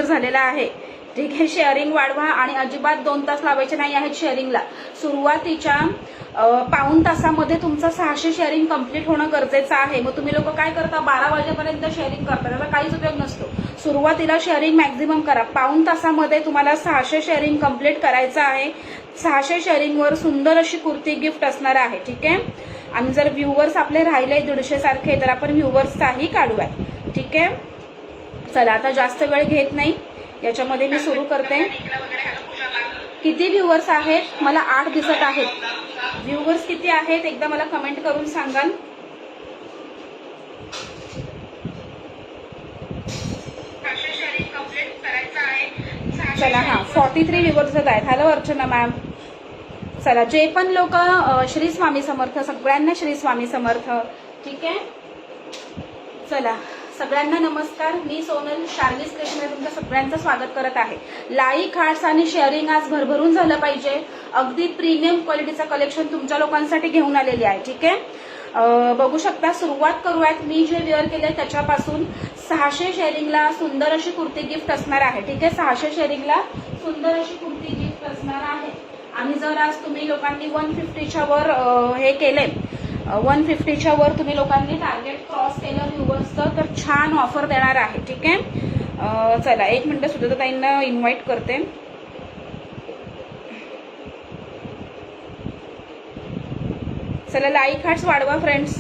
झालेला आहे. ठीक आहे, शेअरिंग वाढवा आणि अजिबात 2 तास लावायचे नाही आहेत शेअरिंगला. सुरुवातीच्या पाऊण तासामध्ये तुमचं 600 शेअरिंग कंप्लीट होणं गरजेचं आहे. मग तुम्ही लोक काय करता, 12 वाजेपर्यंत शेअरिंग करता, त्याचा काहीच उपयोग नसतो. सुरुवातीला शेअरिंग मॅक्झिमम करा. पाऊण तासामध्ये तुम्हाला 600 शेअरिंग कंप्लीट करायचं आहे. 600 शेअरिंगवर सुंदर अशी कुर्ती गिफ्ट असणार आहे. ठीक आहे, आणि जर व्ह्यूवर्स आपले राहिले 150 सारखे तर आपण व्ह्यूवर्सचाही काढूया. ठीक आहे, चला आता जास्त वेळ घेत नाही, याच्यामध्ये मी सुरू करते. किती व्ह्यूवर्स आहेत? मला 8 दिसत आहेत. व्ह्यूवर्स किती आहेत एकदा मला कमेंट करून सांगाल. चला, हा 43 व्ह्यूवर्स आहेत. Hello Archana ma'am. चला, जे पण लोक श्री स्वामी समर्थ, सगळ्यांना श्री स्वामी समर्थ. ठीक आहे, चला सगळ्यांना नमस्कार. मी सोनल शार्विस क्रिएशनमध्ये तुमचं सगळ्यांचं स्वागत करत आहे. लाईक, हार्ट्स आणि शेअरिंग आज भरभरून झालं पाहिजे. अगदी प्रीमियम क्वालिटीचं कलेक्शन तुमच्या लोकांसाठी घेऊन आलेली आहे. ठीक आहे, बघू शकता. सुरुवात करूयात. मी जे वेअर केले त्याच्यापासून 600 शेअरिंगला सुंदर अशी कुर्ती गिफ्ट असणार आहे. ठीक आहे, 600 शेअरिंगला सुंदर अशी कुर्ती गिफ्ट असणार आहे. आणि जर आज तुम्ही लोकांनी 150च्या वर हे केले, 150च्या वर तुम्ही लोकांनी टार्गेट क्रॉस केलं व्ह्यूवर्सचं, तर छान ऑफर देणार आहे. ठीक आहे, चला 1 मिनिट सुद्धा ताईंना इन्व्हाइट करते. चला, लाईक हार्ट्स वाढवा फ्रेंड्स,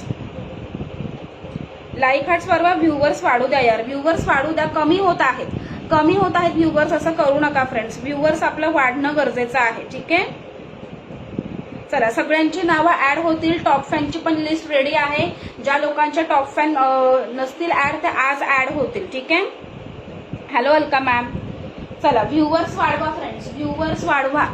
लाईक हार्ट्स वाढवा. व्ह्यूवर्स वाढू द्या यार, व्ह्यूवर्स वाढू द्या. कमी होत आहेत व्ह्यूवर्स, असं करू नका फ्रेंड्स. व्ह्यूवर्स आपलं वाढणं गरजेचं आहे. ठीक आहे, चला सगळ्यांची नावं ऍड होतील. टॉप फॅनची पण लिस्ट रेडी आहे. ज्या लोकांच्या टॉप फॅन नसतील ऍड ते आज ऍड होतील. ठीक आहे, हॅलो अलका मॅम. चला व्ह्यूवर्स वाढवा फ्रेंड्स, व्ह्यूवर्स वाढवा.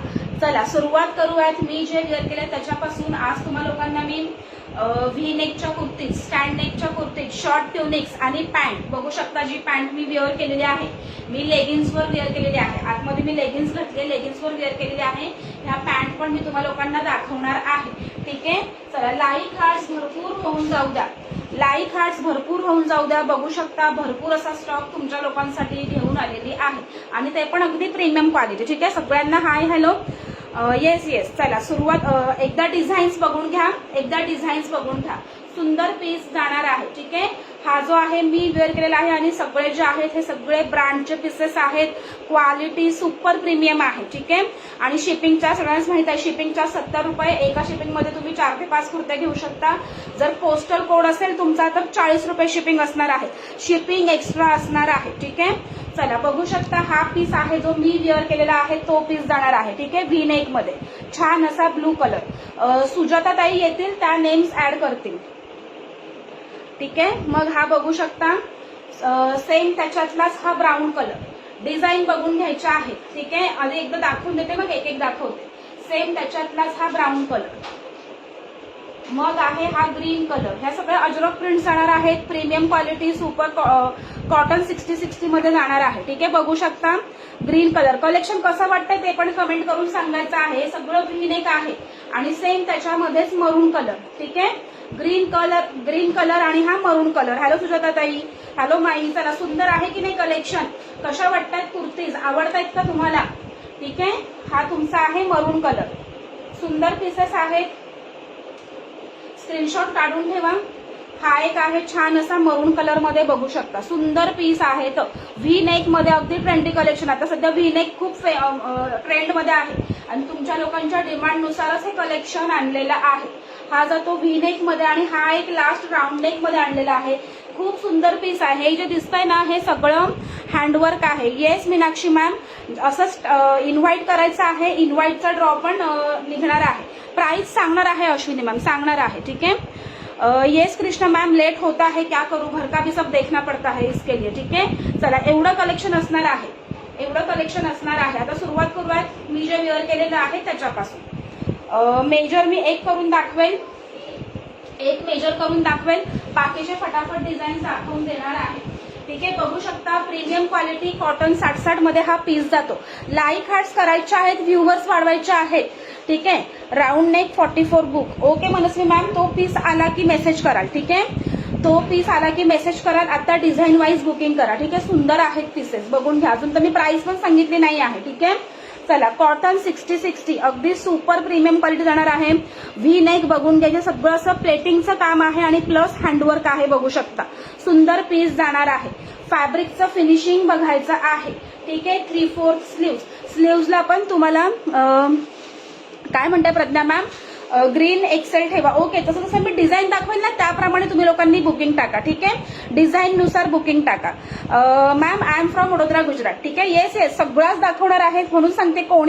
चला सुरुवात करूयात. मी जे वेअर केले त्याच्यापासून आज तुम्हा लोकांना मी व्ही नेकच्या कुर्तीज, स्टँड नेकच्या कुर्तीज, शॉर्ट ट्युनिक्स आणि पॅन्ट बघू शकता. जी पॅन्ट मी वेअर केलेली आहे, मी लेगिन्सवर वेअर केलेली आहे. आतमध्ये मी लेगिन्स घातले, लेगिन्सवर वेअर केलेली आहे. ह्या पॅन्ट पण मी तुम्हाला लोकांना दाखवणार आहे. ठीक आहे, चला लाईक हार्ट्स भरपूर होऊन जाऊ द्या, लाईक हार्ट्स भरपूर होऊन जाऊ द्या. बघू शकता भरपूर असा स्टॉक तुमच्या लोकांसाठी घेऊन आलेली आहे आणि ते पण अगदी प्रीमियम क्वालिटी. ठीक आहे, सगळ्यांना हाय हॅलो. येस येस, चला सुरुवात. एकदा डिझाईन्स बघून घ्या, एकदा डिझाईन्स बघून घ्या. सुंदर पीस जाणार आहे. ठीक आहे, हा जो आहे मी वेअर केलेला आहे आणि सगळे जे आहेत हे सगळे ब्रँडचे पीसेस आहेत. क्वालिटी सुपर प्रीमियम आहे. ठीक आहे, आणि शिपिंगच्या सगळ्यांनाच माहित आहे, शिपिंगच्या 70 रुपये. एका शिपिंगमध्ये तुम्ही 4 ते 5 कुर्त्या घेऊ शकता. जर पोस्टल कोड असेल तुमचा तर 40 रुपये शिपिंग असणार आहे, शिपिंग एक्स्ट्रा असणार आहे. ठीक आहे, चला बघू शकता. हा पीस आहे जो मी वेअर केलेला आहे तो पीस जाणार आहे. ठीक आहे, व्ही नेक मध्ये छान असा ब्लू कलर. सुजाता ताई येतील, त्या नेम्स ऍड करतील. ठीक आहे, मग हा बघू शकता. सेम त्याच्यातलाच हा ब्राऊन कलर. डिझाईन बघून घ्यायच्या आहे. ठीक आहे, आधी एकदा दाखवून देते मग एक एक दाखवते. सेम त्याच्यातलाच हा ब्राऊन कलर, मग आहे हा ग्रीन कलर. ह्या सगळ्या अजरक प्रिंट जाणार आहेत. प्रीमियम क्वालिटी सुपर कॉटन 60-60 मध्ये जाणार आहे. ठीक आहे, बघू शकता. ग्रीन कलर कलेक्शन कसं वाटतंय ते पण कमेंट करून सांगायचं आहे. सगळं ग्रीन एक आहे आणि सेम त्याच्यामध्येच मरून कलर. ठीक आहे, ग्रीन कलर आणि हा मरून कलर. हॅलो सुजाता ताई, हॅलो माई. चला सुंदर आहे की नाही कलेक्शन? कशा वाटतायत कुर्तीज, आवडतायत का तुम्हाला? ठीक आहे, हा तुमचा आहे मरून कलर. सुंदर पीसेस आहेत, स्क्रीनशॉट काढून ठेवा. हा एक आहे छान असा मरून कलर मध्ये बघू शकता. सुंदर पीस आहेत. व्ही नेक मध्ये अगदी ट्रेंडी कलेक्शन. आता सध्या व्ही नेक खूप ट्रेंड मध्ये आहे आणि तुमच्या लोकांच्या डिमांडनुसारच हे कलेक्शन आणलेलं आहे. हा जातो व्ही नेक मध्ये आणि हा एक लास्ट राऊंड नेक मध्ये आणलेला आहे. खूप सुंदर पीस आहे. हे जे दिसतंय ना हे सगळं हँडवर्क आहे. येस मीनाक्षी मॅम, असं इन्व्हाइट करायचं आहे. इन्व्हाइटचा ड्रॉ पण निघणार आहे. प्राइस सांगणार आहे अश्विनी मॅम, सांगणार आहे. ठीक है, येस कृष्णा मैम, लेट होता है क्या करूं, घर का भी सब देखना पड़ता है इसके लिए. ठीक है, चला एवढं कलेक्शन असणार आहे, एवढं कलेक्शन असणार आहे. आता सुरुवात करूयात मी जे वेअर केलेलं आहे त्याच्यापासून. मेजर मी एक करून दाखवेल, एक मेजर करून दाखवेल, बाकीचे फटाफट डिझाईन दाखवून देणार आहे. ठीक आहे, बघू शकता प्रीमियम क्वालिटी कॉटन 60-60 मध्ये हा पीस जातो. लाईक हार्ट्स करायचे आहेत, व्ह्यूवर्स वाढवायचे आहेत. ठीक आहे, राऊंड नेक 44 बुक. ओके मनस्वी मॅम, तो पीस आला की मेसेज कराल. ठीक आहे, तो पीस आला की मेसेज करा, आता डिझाईन वाईज बुकिंग करा. ठीक आहे, सुंदर आहेत पीसेस, बघून घ्या. अजून तर मी प्राइस पण सांगितली नाही आहे. ठीक आहे, चला कॉटन 60-60 अगदी सुपर प्रीमियम क्वालिटी जाणार आहे. व्ही नेक बघून घ्यायचे, सगळं असं प्लेटिंगचं काम आहे आणि प्लस हँडवर्क आहे, बघू शकता. सुंदर पीस जाणार आहे. फॅब्रिकचं फिनिशिंग बघायचं आहे. ठीक आहे, 3/4 स्लीव्सला पण तुम्हाला काय म्हणताय प्रज्ञा मॅम, ग्रीन एक्सेल ठेवा. ओके, तसं तसं मी डिझाईन दाखवेल ना त्याप्रमाणे तुम्ही लोकांनी बुकिंग टाका. ठीक आहे, डिझाईन नुसार बुकिंग टाका. Ma'am I am from Vadodara Gujarat. ठीक आहे, येस सगळंच दाखवणार आहेत म्हणून सांगते. कोण